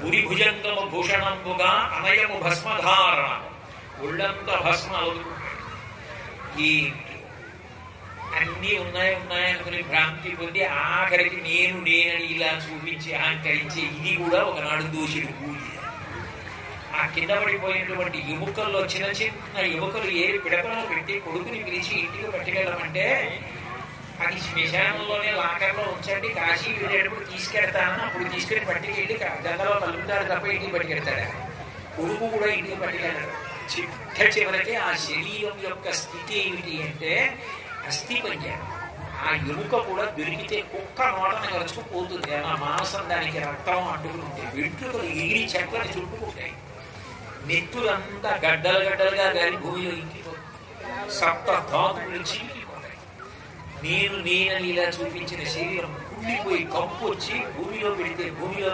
భురిభుజంగము భూషణంబుగా అనయము భస్మధారణ, ఒళ్ళంతా భస్మ ఈ అన్నీ ఉన్నాయనుకుని భ్రాంతి పొంది ఆఖరికి నేనని ఇలా చూపించి అహంకరించే ఇది కూడా ఒకనాడు దోషుడు పూజ. ఆ కింద పడిపోయినటువంటి ఎముకల్లో చిన్న చిన్న ఎముకలు ఏరి పిడకలో పెట్టి కొడుకుని పిలిచి ఇంటికి పట్టుకెళ్ళమంటే అది శ్మశానంలోనే లాకర్లో ఉంచండి, కాశీ వెళ్ళేటప్పుడు తీసుకెడతానని అప్పుడు తీసుకెళ్ళి పట్టుకెళ్ళి గంగలో కలుపుతాడు తప్ప ఇంటికి పట్టుకెడతాడు. కొడుకు కూడా ఇంటికి పట్టుకెళ్ళాడు. చివరికి ఆ శరీరం యొక్క స్థితి ఏమిటి అంటే అస్థిపంజరం. ఆ ఎముక కూడా దొరికితే కుక్క నోటన గడుచుకుపోతుంది. ఆ మాంసం దానికి రక్తం అంటుకుని ఉంటాయి, వెంట్రుకలు ఎగిరి చెట్లని చుట్టుకుంటాయి, నెత్తులంతా గడ్డలుగా గారి భూమిలో ఇంకిపోతుంది, సప్త ధాతువులు చీలిపోతాయి. నేనని ఇలా చూపించిన శరీరం కుళ్ళిపోయి కంపు వచ్చి భూమిలో పెడితే భూమిలో